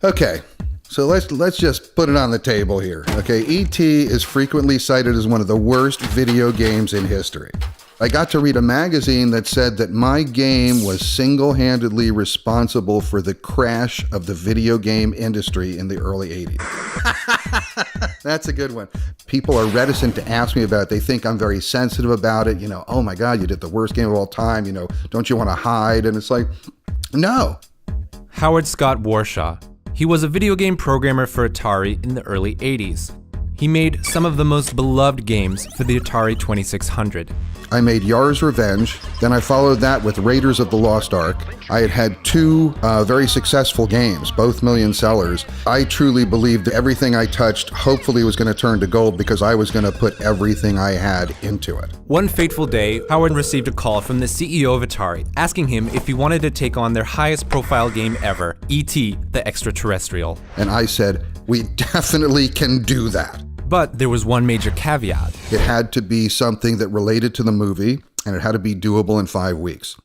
Okay, so let's just put it on the table here. Okay, E.T. is frequently cited as one of the worst video games in history. I got to read a magazine that said that my game was single-handedly responsible for the crash of the video game industry in the early 80s. That's a good one. People are reticent to ask me about it. They think I'm very sensitive about it. Oh my God, you did the worst game of all time. Don't you want to hide? And it's like, no. Howard Scott Warshaw. He was a video game programmer for Atari in the early 80s. He made some of the most beloved games for the Atari 2600. I made Yar's Revenge, then I followed that with Raiders of the Lost Ark. I had two very successful games, both million sellers. I truly believed that everything I touched hopefully was going to turn to gold because I was going to put everything I had into it. One fateful day, Howard received a call from the CEO of Atari asking him if he wanted to take on their highest profile game ever, E.T. the Extraterrestrial. And I said, we definitely can do that. But there was one major caveat. It had to be something that related to the movie, and it had to be doable in 5 weeks.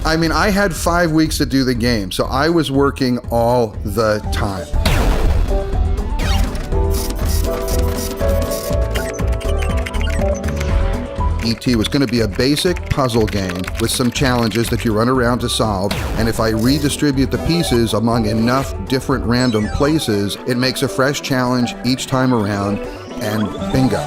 I had 5 weeks to do the game, so I was working all the time. E.T. was going to be a basic puzzle game with some challenges that you run around to solve, and if I redistribute the pieces among enough different random places, it makes a fresh challenge each time around, and bingo.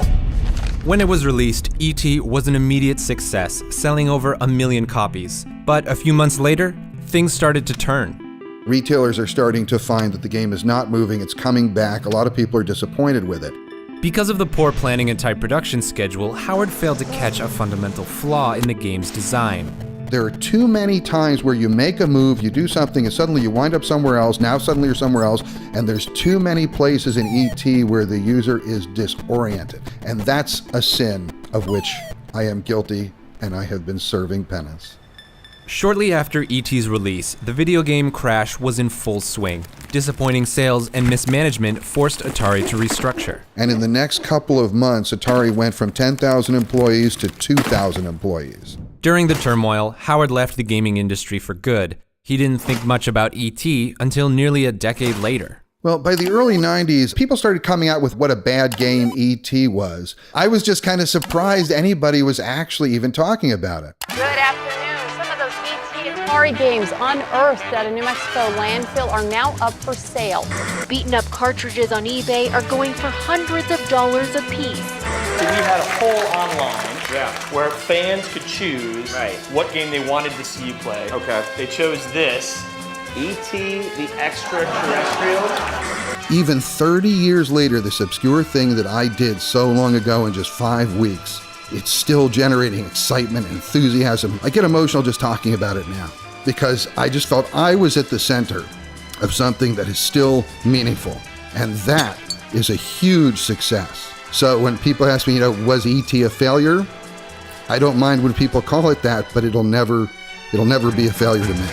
When it was released, E.T. was an immediate success, selling over 1 million copies. But a few months later, things started to turn. Retailers are starting to find that the game is not moving, it's coming back. A lot of people are disappointed with it. Because of the poor planning and tight production schedule, Howard failed to catch a fundamental flaw in the game's design. There are too many times where you make a move, you do something, and suddenly you wind up somewhere else, now suddenly you're somewhere else, and there's too many places in E.T. where the user is disoriented. And that's a sin of which I am guilty, and I have been serving penance. Shortly after E.T.'s release, the video game crash was in full swing. Disappointing sales and mismanagement forced Atari to restructure. And in the next couple of months, Atari went from 10,000 employees to 2,000 employees. During the turmoil, Howard left the gaming industry for good. He didn't think much about E.T. until nearly a decade later. Well, by the early 90s, people started coming out with what a bad game E.T. was. I was just kind of surprised anybody was actually even talking about it. Good afternoon. Some of those E.T. Atari games unearthed at a New Mexico landfill are now up for sale. Beaten up cartridges on eBay are going for hundreds of dollars a piece. So we had a whole online where fans could choose what game they wanted to see you play. Okay. They chose this, E.T. the Extraterrestrial. Even 30 years later, this obscure thing that I did so long ago in just 5 weeks, it's still generating excitement and enthusiasm. I get emotional just talking about it now because I just felt I was at the center of something that is still meaningful. And that is a huge success. So when people ask me, was E.T. a failure? I don't mind when people call it that, but it'll never be a failure to me.